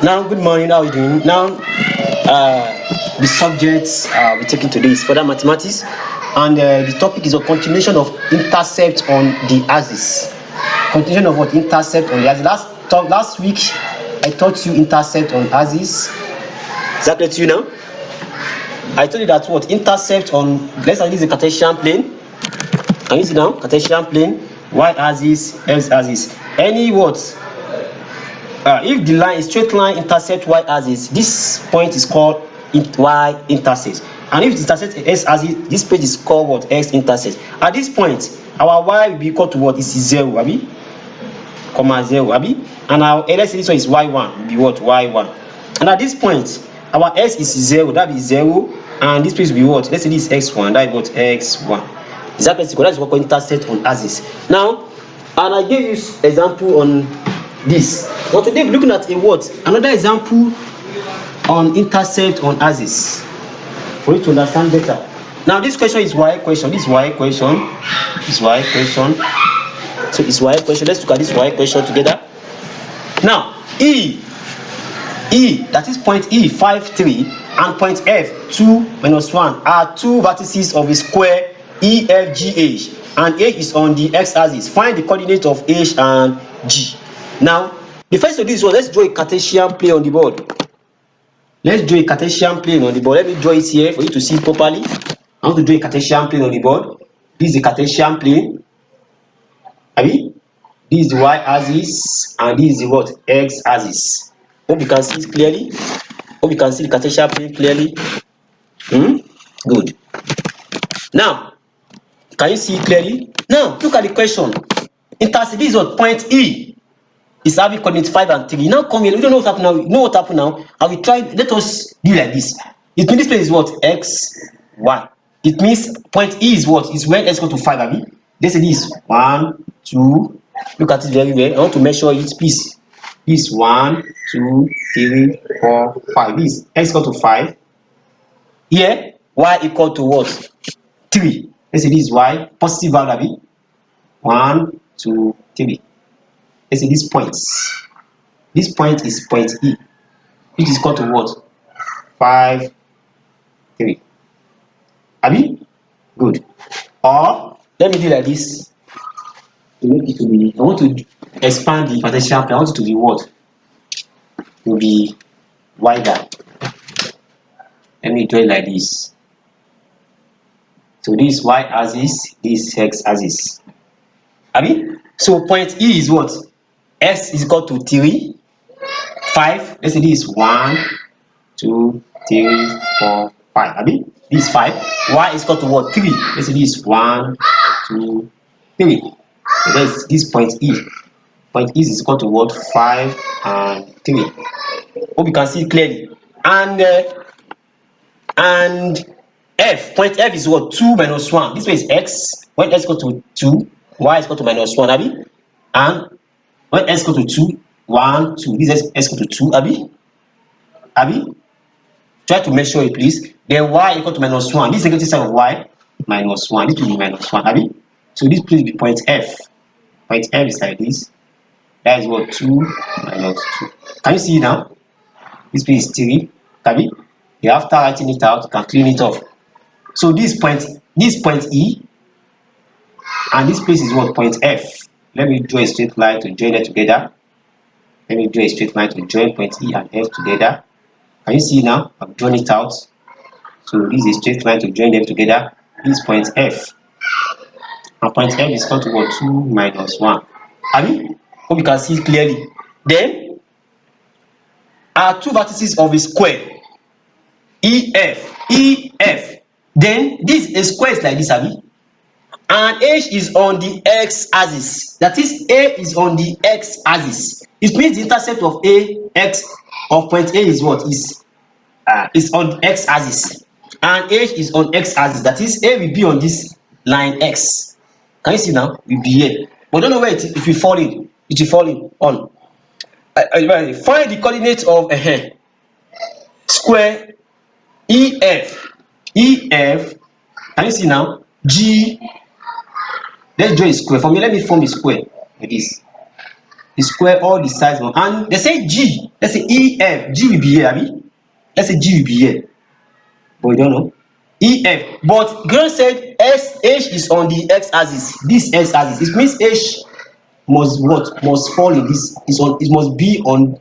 Now, good morning. How are you doing? Now, the subjects we're taking today is further mathematics, and the topic is a continuation of intercept on the axis. Continuation of what intercept on the axis. Last week, I taught you intercept on axis. Is that clear to you now? I told you that what intercept on, let's say this is a Cartesian plane. Can you see now? Cartesian plane, y-axis, x-axis. Any what? If the line is straight line intercept y-axis, this point is called y-intercept. And if it intersects x-axis, this point is called what? X-intercept. At this point, our y will be equal to what? Is 0, abi? Comma 0, abi? And our let's say this one is y1, will be what? Y1. And at this point, our x is 0, that is 0, and this place will be what? Let's say this is x1, that is what? X1. Exactly, that is what we call intercept on axis. Now, and I gave you example on this. But today we're looking at a what? Another example on intercept on axis for you to understand better. Now this question is y question. This y question. This y question. So it's y question. Let's look at this y question together. Now E, that is point E 5, 3 and point F 2, -1 are two vertices of a square EFGH, and H is on the x-axis. Find the coordinate of H and G. Now, the first of this one, let's draw a Cartesian plane on the board. Let's draw a Cartesian plane on the board. Let me draw it here for you to see it properly. I want to draw a Cartesian plane on the board. This is a Cartesian plane. Abi? This is the y-axis, and this is the what? X-axis. Hope you can see it clearly. Hope you can see the Cartesian plane clearly. Good. Now, can you see it clearly? Now, look at the question. Intercept, this is what? Point E is having coordinates 5 and 3. Now come here, we don't know what happened now. You know what happened now? I will try, let us do like this. It means this place is what? X, Y. It means point E is what? Is when x equal to 5, abi? Let's say this 1, 2. Look at it very well. I want to measure it, please. This 1, 2, 3, 4, 5. This x equal to 5. Here, y equal to what? 3. Let's say this is y, positive value, abi? 1, 2, 3. Let's say this point is point E, which is equal to what? 5, 3. Abi? Good. Or let me do like this. To make it to be, I want to expand the Cartesian plane. I want it to be what? To be wider. Let me draw it like this. So this is y-axis, this is x-axis. Abi? So point E is what? X is equal to 3, 5. Let's say this is 1, 2, 3, 4, 5. Abi? This is 5. Y is equal to what? 3. Let's say this is 1, 2, 3. So that's this point E. Point E is equal to what? 5 and 3. Hope you can see it clearly. And F, point F is what? 2 minus 1. This way is x. When x equal to 2, y is equal to -1, abi? And when x equal to 2, 1, 2. This is x equal to 2, abi? Abi? Try to measure it, please. Then y equal to -1. This is the negative side of y, -1. This will be -1, abi? So this will be point F. Point F is like this. That is what? 2 minus 2. Can you see it now? This place is 3, abi? After writing it out, you can clean it off. So this point E, and this place is what? Point F. Let me draw a straight line to join them together. Let me draw a straight line to join point E and F together. Can you see now? I've drawn it out. So this is a straight line to join them together. This is point F. And point F is equal to what? 2 minus 1. Abi? Hope you can see it clearly. Then, are two vertices of a square. EF. Then this is square is like this, abi? And H is on the x-axis. That is, A is on the x-axis. It means the intercept of point A is what? Is on the x-axis. And H is on x-axis. That is, A will be on this line X. Can you see now? It will be here. But don't know where it will fall in. It will fall in on. Find the coordinates of square EF. Can you see now? G. Let's draw a square. For me, let me form a square like this. square all the sides one, and they say G, let's say EF, G will be here, abi? Let's say G will be here, but we don't know. EF, but girl said H is on the x-axis, this x-axis, it means H must what? Must fall in this, it must be on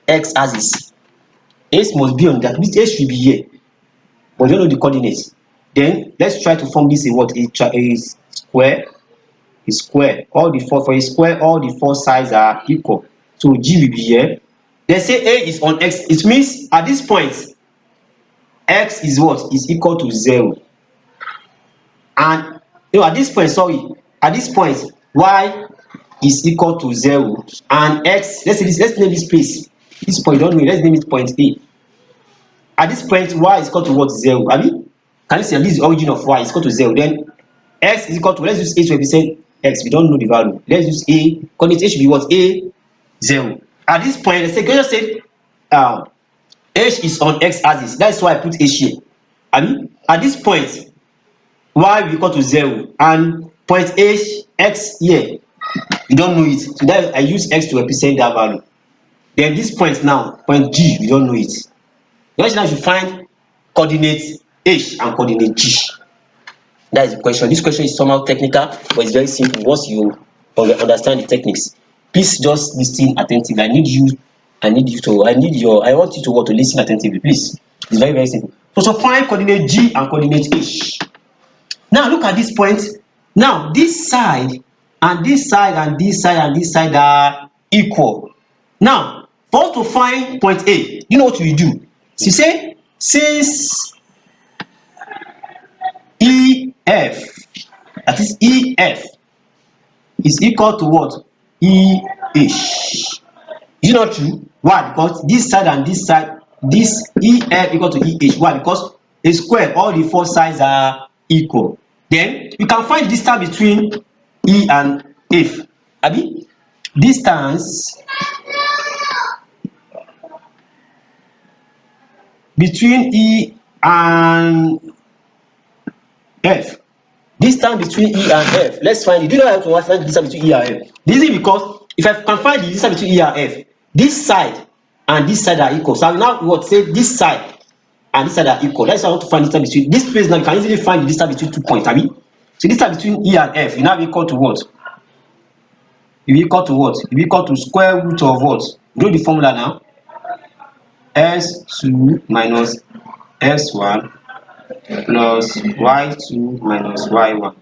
x-axis. H must be on that, means H should be here, but we don't know the coordinates. Then let's try to form this a what? A square. A square. All the four, for a square, all the four sides are equal. So G will be here. They say A is on X. It means at this point, X is what? Is equal to 0. And at this point, at this point, Y is equal to 0. And X, let's name this place. This point, don't know, let's name it point A. At this point, Y is equal to what? 0. I mean, can you see this is the origin of Y is equal to 0? Then X is equal to, let's use A to represent X. We don't know the value. Let's use A. Coordinate A should be what? A 0. At this point, let's say Gaussian said H is on x-axis. That's why I put H here. I mean, at this point, Y will equal to 0, and point H, X here, we don't know it. So that I use X to represent that value. Then this point now, point G, we don't know it. Now you find coordinate H and coordinate G. That is the question. This question is somehow technical, but it's very simple once you understand the techniques. Please just listen attentively. I want you to listen attentively, please. It's very, very simple. So find coordinate G and coordinate H. Now look at this point. Now this side and this side and this side and this side are equal. Now for us to find point A, you know what we do? So say since EF, that is EF, is equal to what? EH. Is it not true? Why? Because this side and this side, this EF equal to EH. Why? Because a square, all the four sides are equal. Then we can find distance between E and F. Abi, distance between E and F. Distance between E and F. Let's find it. Do you know how to find the distance between E and F? This is because if I can find the distance between E and F, this side and this side are equal. So I will now what say this side and this side are equal. That's why I want to find the distance between this place. Now you can easily find the distance between 2 points. I mean, so distance between E and F, you now equal to what? You equal to what? You equal to square root of what? Do the formula now. S2 minus S1 plus Y2 minus Y1.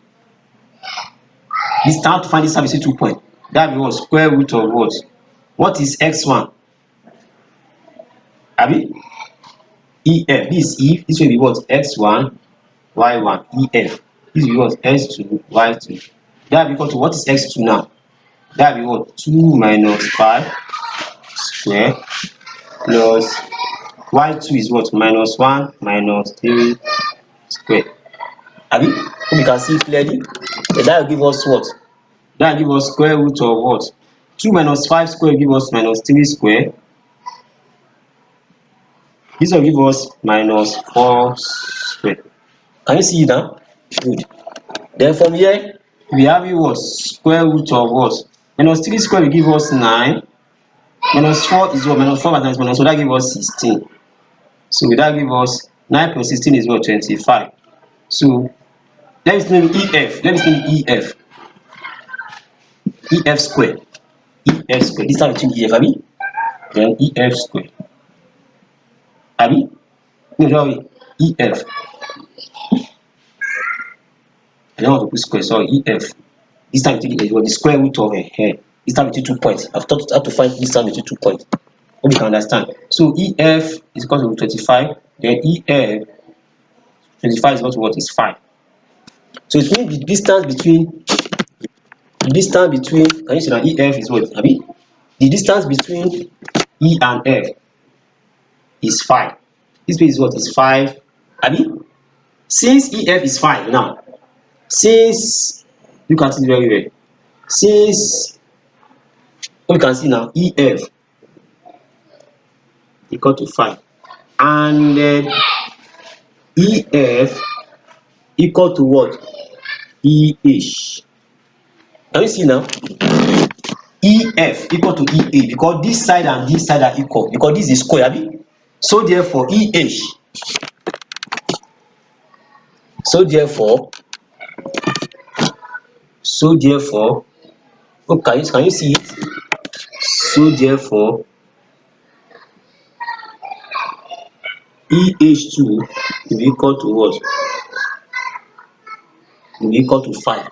This time to find this distance between 2 points. That be what? Square root of what? What is x1? Abi? EF. This is EF. This will be what? X1, Y1, EF. This will be what? S2, Y2. That will be equal to what is x2 now? That will be what? 2 minus 5 square plus Y2 is what? Minus 1 minus 3 square. Abi? You can see clearly. That will give us what? That will give us square root of what? 2 minus 5 square will give us minus 3 square. This will give us minus 4 square. Can you see it now? Good. Then from here, we have what? Square root of what? Minus 3 square will give us 9. Minus 4 is what? Minus 4 times minus 4, that gives us 16. So that gives us 9 plus 16 is what? 25. So let me name EF. Let me name EF. EF square. EF square. This time between EF, Abi. Then EF square. Abi? No, sorry. EF. I don't want to put square, sorry. EF. This time between the square root of a head. This time between 2 points. I've taught how to find this time between 2 points. Hope you can understand. So EF is equal to 25. Then EF 25 is equal to what? Is 5. So it means the distance between can you see that EF is what? Abi? The distance between E and F is 5. This place is what? Is 5. Abi? Since EF is 5 now, since you can see very well, since you can see now EF equal to 5 and EF equal to what? EH. Can you see now? EF equal to EA because this side and this side are equal because this is square, abi? So therefore so therefore oh, can you see it? So therefore EH2 will be equal to what? Will be equal to 5.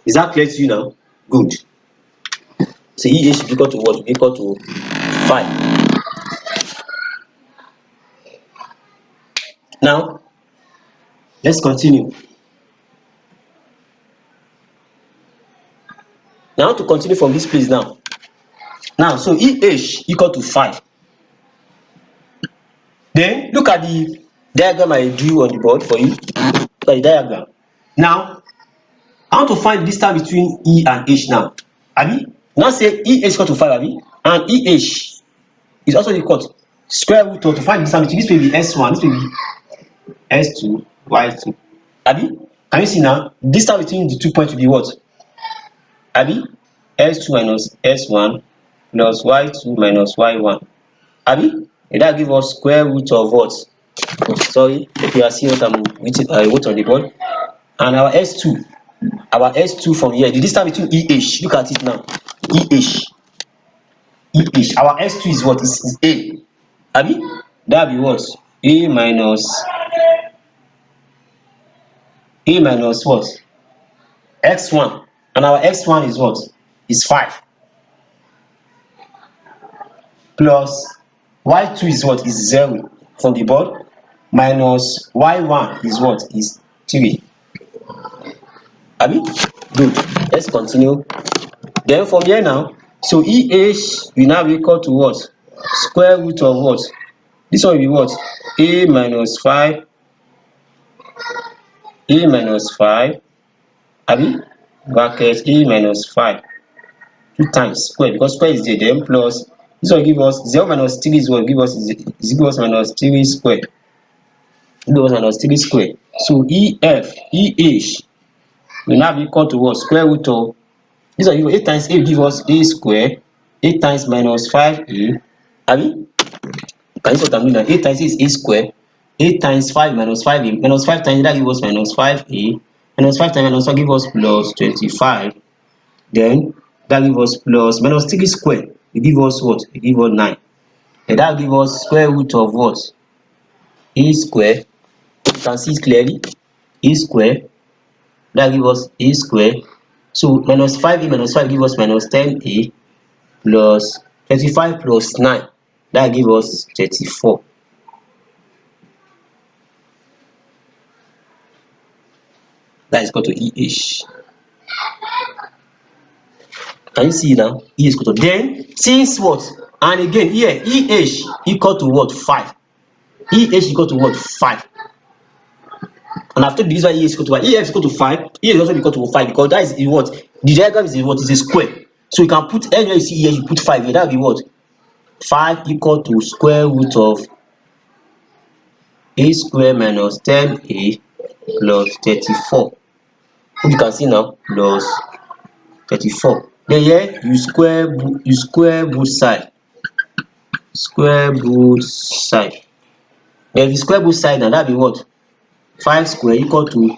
Is that clear to you now? Good. So EH is equal to what? Will be equal to 5. Now let's continue. Now to continue from this place now. So EH equal to 5. Then look at the diagram I drew on the board for you. Look at the diagram. Now I want to find the distance between E and H now. Abi? Now say EH equal to 5, abi? And EH is also equal to square root of, to find the distance between, this will be S1, this will be S2, Y2. Abi? Can you see now? Distance between the 2 points will be what? Abi? S2 minus S1 plus Y2 minus Y1. Abi? And that give us square root of what? Oh, sorry, if you are seeing what I wrote on the board. And our S2 from here, the distance between EH, look at it now. EH. Our S2 is what? Is A. Abi? That be what? A minus what? X1. And our X1 is what? Is 5. Plus Y2 is what? Is 0 from the board. Minus Y1 is what? Is 3. Abi? Good. Let's continue. Then from here now, so EH will now be equal to what? Square root of what? This one will be what? A minus 5. Abi? Bracket A minus 5. 2 times square, because square is there, then plus this one give us 0 minus 3 is what? Give us minus 3 square. Give us minus 3 square. So EH will now be equal to what? Square root of this one. 8 times A give us A square. 8 times minus 5A. Abi? Can you see what I'm doing now? 8 times A is A square. 8 times 5 minus 5A. Minus 5 times that give us minus 5A. Minus 5 times minus 5 give us plus 25. Then that give us plus minus 3 square. It give us what? It give us 9. And that give us square root of what? A square. You can see it clearly. A square. That give us A square. So minus 5A minus 5 give us minus 10A plus 25 plus 9. That give us 34. That is equal to EH. Can you see now? E is equal to, then since what? And again here EH equal to what? 5. EH equal to what? 5. And after this one, EH is equal to 5. EF is equal to 5. EH is also equal to 5 because that is what? The diagram is what? Is a square. So you can put anywhere you see EH, you put 5 here. That will be what? 5 equal to square root of A square minus 10A plus 34. You can see now plus 34. Then here you square both side. Square both side. Then if you square both side, now that will be what? 5 square equal to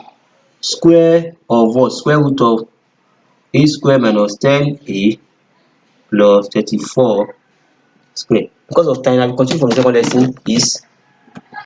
square of what? Square root of A square minus 10A plus 34 square. Because of time, I will continue from the second lesson is